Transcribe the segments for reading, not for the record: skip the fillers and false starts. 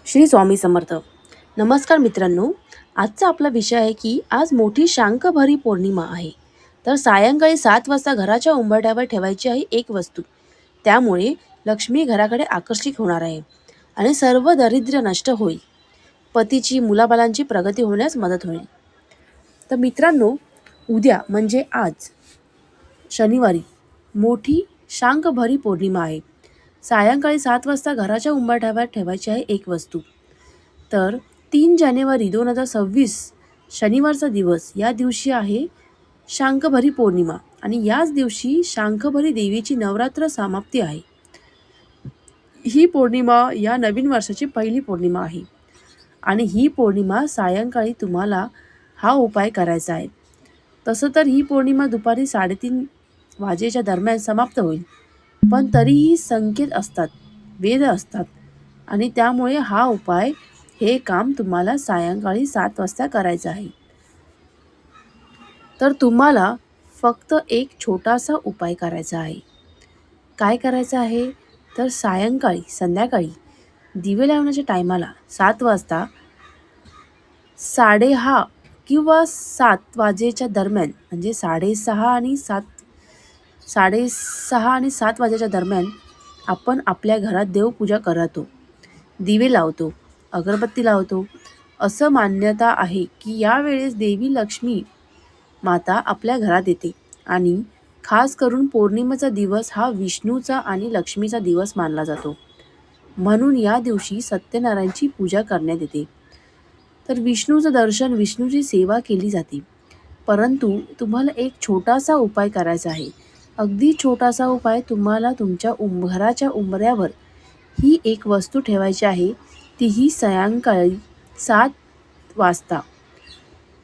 श्री स्वामी समर्थ. नमस्कार मित्रांनो. आजचा आपला विषय आहे की आज मोठी शांकभरी पौर्णिमा आहे. तर सायंकाळी 7 वाजता घराच्या उंबरठ्यावर ठेवायची आहे एक वस्तू. त्यामुळे लक्ष्मी घराकडे आकर्षित होणार आहे आणि सर्व दारिद्र्य नष्ट होईल. पतीची मुलाबालांची प्रगती होण्यास मदत होईल. तर मित्रांनो, उद्या म्हणजे आज शनिवारी मोठी शांकभरी पौर्णिमा आहे. सायंकाळी 7 वाजता घराच्या उंबरठ्यावर ठेवायची आहे एक वस्तू. तर 3 जानेवारी 2026 शनिवारचा दिवस, या दिवशी आहे शांकभरी पौर्णिमा आणि याच दिवशी शांकभरी देवीची नवरात्र समाप्ती आहे. ही पौर्णिमा या नवीन वर्षाची पहिली पौर्णिमा आहे आणि ही पौर्णिमा सायंकाळी तुम्हाला हा उपाय करायचा आहे. तसं तर ही पौर्णिमा दुपारी 3:30 वाजेच्या दरम्यान समाप्त होईल, पण तरीही संकेत असतात, वेद असतात आणि त्यामुळे हा उपाय, हे काम तुम्हाला सायंकाळी 7 वाजता करायचं आहे. तर तुम्हाला फक्त एक छोटासा उपाय करायचा आहे. काय करायचं आहे? तर संध्याकाळी दिवे लावण्याच्या टायमाला 7 वाजता 6:30 किंवा 7 वाजेच्या दरम्यान, म्हणजे 6:30 आणि 7 वाजेच्या दरम्यान आपण आपल्या घरात देवपूजा करतो, दिवे लावतो, अगरबत्ती लावतो. असं मान्यता आहे की यावेळेस देवी लक्ष्मी माता आपल्या घरात येते आणि खास करून पौर्णिमेचा दिवस हा विष्णूचा आणि लक्ष्मीचा दिवस मानला जातो. म्हणून या दिवशी सत्यनारायणची पूजा करण्यात येते. तर विष्णूचं दर्शन, विष्णूची सेवा केली जाते. परंतु तुम्हाला एक छोटासा उपाय करायचा आहे. अगदी छोटासा उपाय. तुम्हाला तुमच्या घराच्या उंबऱ्यावर ही एक वस्तू ठेवायची आहे. तीही सायंकाळी 7 वाजता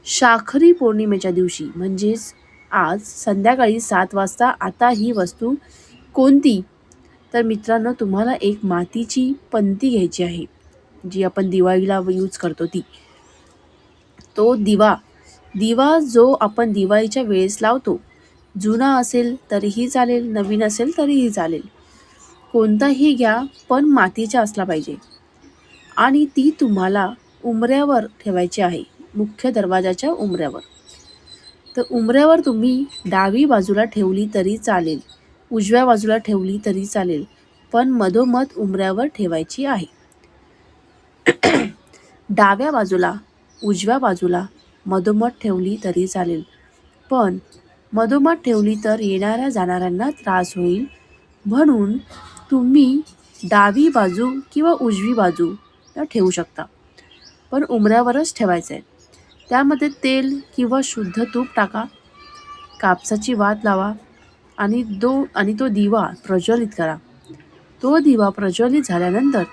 शाखरी पौर्णिमेच्या दिवशी, म्हणजेच आज संध्याकाळी 7 वाजता. आता ही वस्तू कोणती? तर मित्रांनो, तुम्हाला एक मातीची पंती घ्यायची आहे, जी आपण दिवाळीला यूज करतो ती. तो दिवा जो आपण दिवाळीच्या वेळेस लावतो, जुना असेल तरीही चालेल, नवीन असेल तरीही चालेल, कोणताही घ्या, पण मातीचा असला पाहिजे. आणि ती तुम्हाला उंबऱ्यावर ठेवायची आहे, मुख्य दरवाजाच्या उंबऱ्यावर. तर उंबऱ्यावर तुम्ही डावी बाजूला ठेवली तरी चालेल, उजव्या बाजूला ठेवली तरी चालेल, पण मधोमध उंबऱ्यावर ठेवायची आहे. डाव्या बाजूला, उजव्या बाजूला मधोमध ठेवली तरी चालेल, पण मधोमध ठेवली तर येणाऱ्या जाणाऱ्यांना त्रास होईल. म्हणून तुम्ही डावी बाजू किंवा उजवी बाजू ठेवू शकता, पण उंबऱ्यावरच ठेवायचं आहे. त्यामध्ये तेल किंवा शुद्ध तूप टाका, कापसाची वात लावा आणि तो दिवा प्रज्वलित करा. तो दिवा प्रज्वलित झाल्यानंतर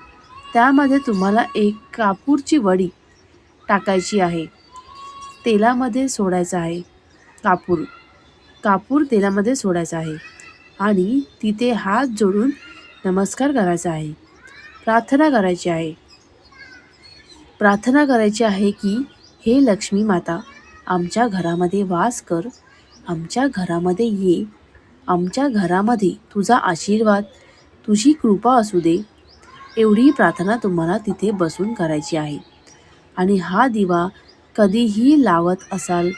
त्यामध्ये तुम्हाला एक कापूरची वडी टाकायची आहे. तेलामध्ये सोडायचं आहे. कापूर तेलामध्ये सोडायचा आहे आणि तिथे हात जोडून नमस्कार करायचा आहे. प्रार्थना करायची आहे की हे लक्ष्मी माता, आमच्या घरामध्ये वास कर, आमच्या घरामध्ये ये, आमच्या घरामध्ये तुझा आशीर्वाद, तुझी कृपा असू दे. एवढी प्रार्थना तुम्हाला तिथे बसून करायची आहे. आणि हा दिवा कधीही लावत असाल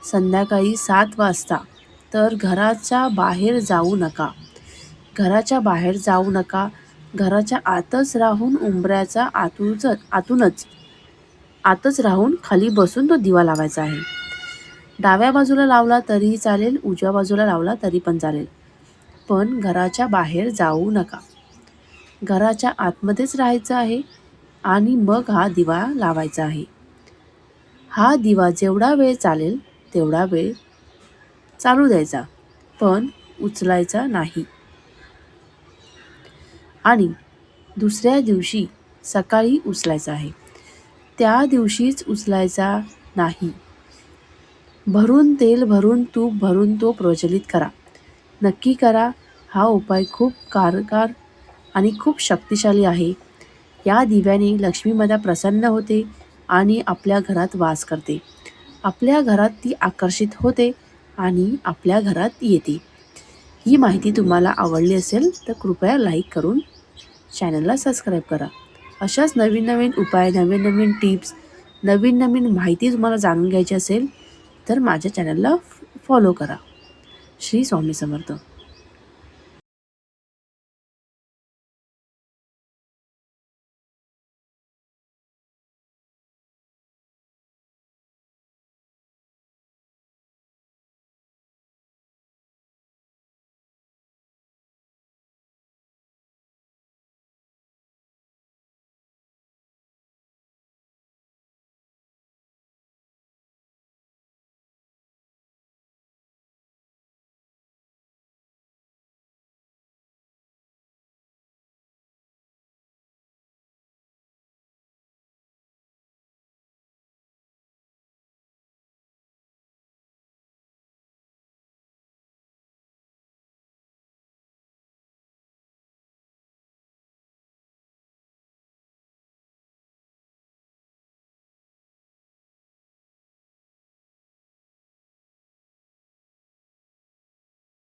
संध्याकाळी 7 वाजता, तर घराच्या बाहेर जाऊ नका. घराच्या आतच राहून, उंबऱ्याचा आतच राहून खाली बसून तो दिवा लावायचा आहे. डाव्या बाजूला लावला तरीही चालेल, उजव्या बाजूला लावला तरी पण चालेल, पण घराच्या बाहेर जाऊ नका. घराच्या आतमध्येच राहायचं आहे आणि मग हा दिवा लावायचा आहे. हा दिवा जेवढा वेळ चालेल तेवढा वेळ चालू द्यायचा, पण उचलायचा नाही. आणि दुसऱ्या दिवशी सकाळी उचलायचा आहे. त्या दिवशीच उचलायचा नाही. तेल भरून, तूप भरून तो प्रज्वलित करा. नक्की करा. हा उपाय खूप कारगर आणि खूप शक्तिशाली आहे. या दिव्याने लक्ष्मी माता प्रसन्न होते आणि आपल्या घरात वास करते. आपल्या घरात ती आकर्षित होते आणि आपल्या घरात येते. ही माहिती तुम्हाला आवडली असेल तर कृपया लाईक करून चॅनलला सबस्क्राईब करा. अशाच नवीन नवीन उपाय, नवीन नवीन टिप्स, नवीन नवीन माहिती तुम्हाला जाणून घ्यायची असेल तर माझ्या चॅनलला फॉलो करा. श्री स्वामी समर्थ.